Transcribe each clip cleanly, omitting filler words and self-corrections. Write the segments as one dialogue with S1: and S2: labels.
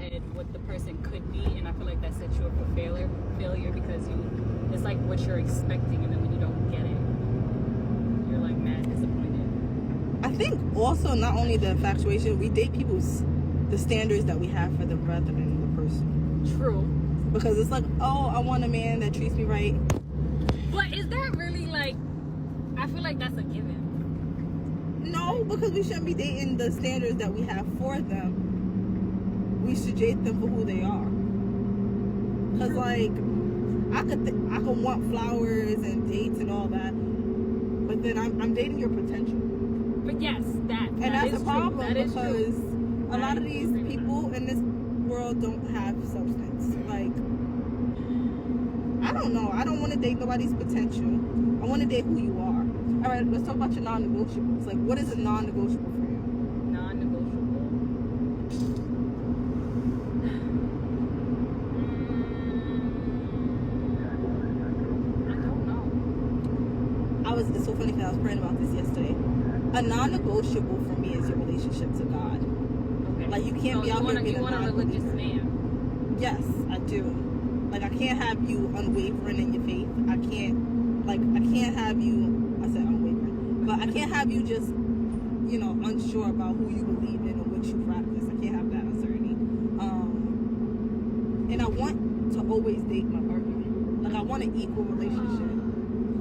S1: head what the person could be, and I feel like that sets you up for failure because it's like what you're expecting, and then when you don't get it, you're like mad disappointed.
S2: I think also not only the infatuation, we date the standards that we have for them rather than the person.
S1: True.
S2: Because it's like, oh, I want a man that treats me right.
S1: But is that really like, I feel like that's a given.
S2: No, because we shouldn't be dating the standards that we have for them. We should date them for who they are. Because like, I could want flowers and dates and all that, but then I'm dating your potential.
S1: But yes,
S2: and that's a problem because a lot of these people in this world don't have substance. Like, I don't know. I don't want to date nobody's potential. I want to date who you are. All right, let's talk about your non-negotiables. Like, what is a non-negotiable for you?
S1: Non-negotiable. I don't know.
S2: It's so funny because I was praying about this yesterday. A non-negotiable for me is your relationship to God.
S1: Okay.
S2: Like, you can't be out here being
S1: you want a religious man.
S2: Yes, I do. Like, I can't have you unwavering in your faith. I can't have you, I said unwavering, but I can't have you just, unsure about who you believe in or what you practice. I can't have that uncertainty. And I want to always date my partner. Like, I want an equal relationship.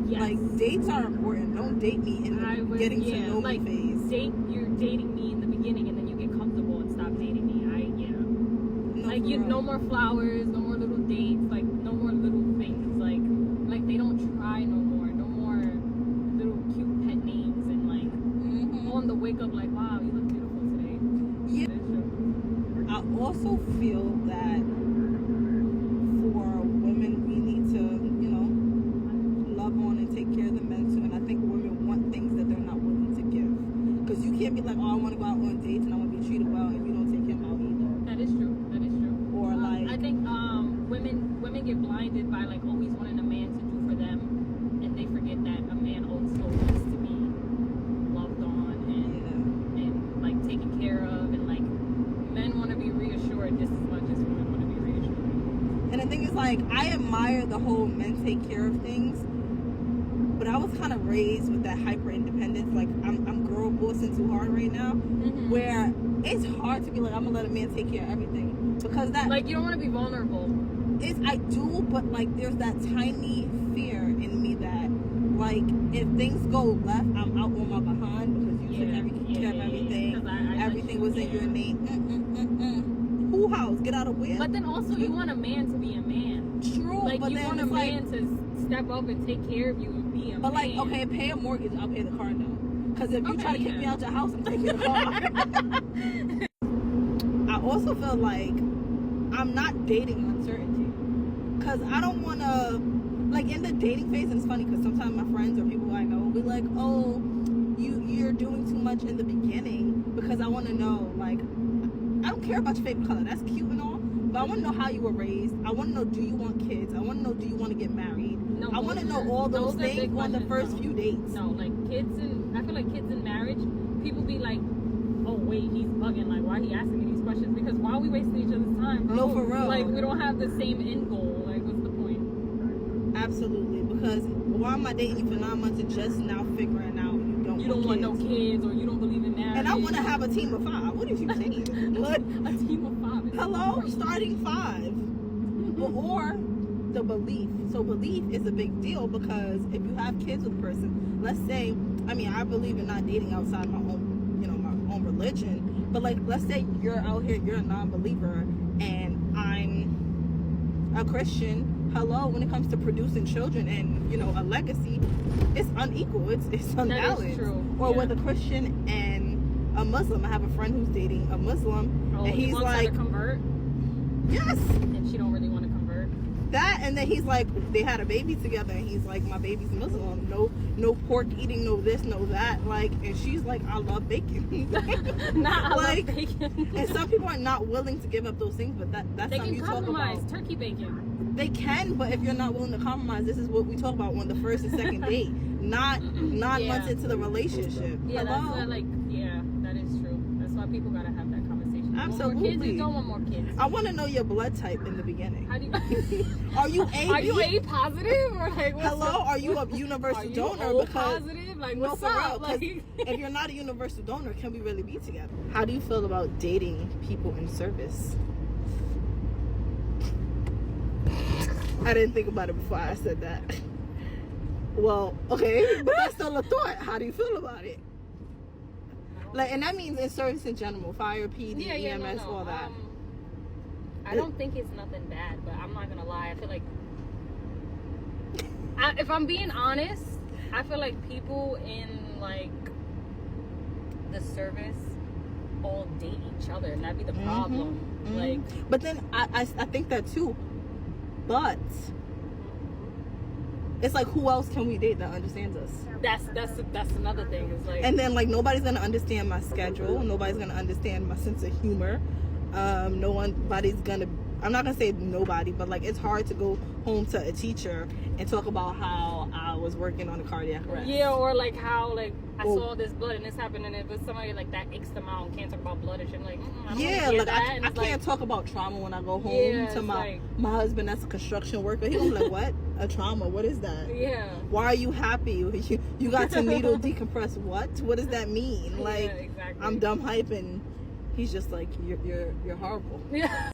S1: Yes.
S2: Like, dates are important. Don't date me in the getting to know me phase.
S1: You're dating me in the beginning and then you get comfortable and stop dating me. No more flowers, no more little dates, like no more little things. Like they don't try no more. No more little cute pet names and like on the wake up like, wow, you look beautiful today.
S2: Yeah. I also feel that for women we need to, love on and take care of the men too. And I think women want things that they're not willing to give. Because you can't be like, oh, I want to go out on dates and I want to be treated well, and you don't take him out either.
S1: That is true.
S2: Or like,
S1: I think women get blinded by like always wanting a man to do for them, and they forget that a man also wants to be loved on and like taken care of, and like men want to be reassured just as much as women want to be reassured.
S2: And the thing is, like, I admire the whole men take care of things, but I was kind of raised with that hyper independence. Like, I'm girl bossing too hard right now, where it's hard to be like, I'm gonna let a man take care of everything, because that,
S1: like, you don't want to be vulnerable.
S2: I do, but like there's that tiny fear in me that, like, if things go left, I'm out on my behind because you took care of everything. Everything was in your name. Who house? Get out of where?
S1: But then also you want a man to be a man.
S2: True,
S1: like,
S2: but
S1: you
S2: then
S1: want a man to step up and take care of you and be a man.
S2: But like, okay, pay a mortgage, I'll pay the car note. Because if you try to kick me out your house, I'm taking the car. I also feel like I'm not dating uncertainty. Because I don't want to, like, in the dating phase, and it's funny because sometimes my friends or people I know will be like, oh, you're doing too much in the beginning, because I want to know, like, I don't care about your favorite color. That's cute and all. But I want to know how you were raised. I want to know, do you want kids? I want to know, do you want to get married?
S1: No,
S2: I want to know all those things on the first few dates.
S1: No, like I feel like kids in marriage, people be like, oh wait, he's bugging. Like, why he asking me these questions? Because why are we wasting each other's time, bro?
S2: No, for real.
S1: Like, we don't have the same end goal. Like, what's the point?
S2: Absolutely. Because why am I dating you for 9 months and just now figuring out you don't
S1: want no kids, or you don't believe in marriage?
S2: And I want to have a team of 5. What is you saying? What?
S1: A team of 5.
S2: Hello? Starting 5. Or the belief. So belief is a big deal, because if you have kids with a person, let's say, I believe in not dating outside my own, my own religion, but like, let's say you're out here, you're a non-believer, and I'm a Christian. Hello, when it comes to producing children and, a legacy, it's unequal. It's unbalanced.
S1: That is true.
S2: Or with a Christian and a Muslim. I have a friend who's dating a Muslim, and he's like,
S1: her to convert.
S2: Yes.
S1: And she don't really want to convert.
S2: That, and then he's like, they had a baby together, and he's like, my baby's Muslim. No pork eating, no this, no that. Like, and she's like, I love bacon.
S1: I love bacon.
S2: And some people are not willing to give up those things, but that's something you talk about.
S1: They can compromise turkey bacon.
S2: They can, but if you're not willing to compromise, this is what we talk about on the first and second date, not 9 months into the relationship.
S1: Yeah,
S2: Hello?
S1: that is true. That's why people gotta have that conversation.
S2: Absolutely.
S1: Want more kids? You don't want more kids.
S2: I want to know your blood type in the beginning.
S1: How do you?
S2: Are you A?
S1: Are you A positive or like? What's
S2: Hello?
S1: up?
S2: Are you a universal
S1: Are you
S2: donor?
S1: O
S2: Because
S1: positive? Like
S2: no,
S1: what's
S2: for real.
S1: up?
S2: 'Cause
S1: Like,
S2: if you're not a universal donor, can we really be together? How do you feel about dating people in service? I didn't think about it before I said that. Well, okay, but that's still a thought. How do you feel about it? Like, and that means in service in general, fire, PD, EMS, all that.
S1: I don't think it's nothing bad, but I'm not gonna lie. I feel like, if I'm being honest, I feel like people in like the service all date each other, and that'd be the problem. Like,
S2: but then I think that too. But it's like, who else can we date that understands us?
S1: that's another thing. It's like,
S2: And then like nobody's gonna understand my schedule. Nobody's gonna understand my sense of humor. Nobody's gonna. I'm not gonna say nobody, but like it's hard to go home to a teacher and talk about how I was working on a cardiac arrest.
S1: yeah, or like how like I saw this blood and this happened, and it was somebody like that X amount can't talk about blood and shit. Like, I don't
S2: Yeah,
S1: wanna hear
S2: like
S1: that.
S2: I
S1: And it's
S2: can't talk about trauma when I go home
S1: Yeah,
S2: to
S1: it's
S2: my
S1: like-
S2: husband that's a construction worker. He's like, what? A trauma? What is that?
S1: Yeah.
S2: Why are you happy? You got to needle decompress. What? What does that mean? Like,
S1: yeah, exactly.
S2: I'm dumb hype, and he's just like, you're horrible.
S1: Yeah.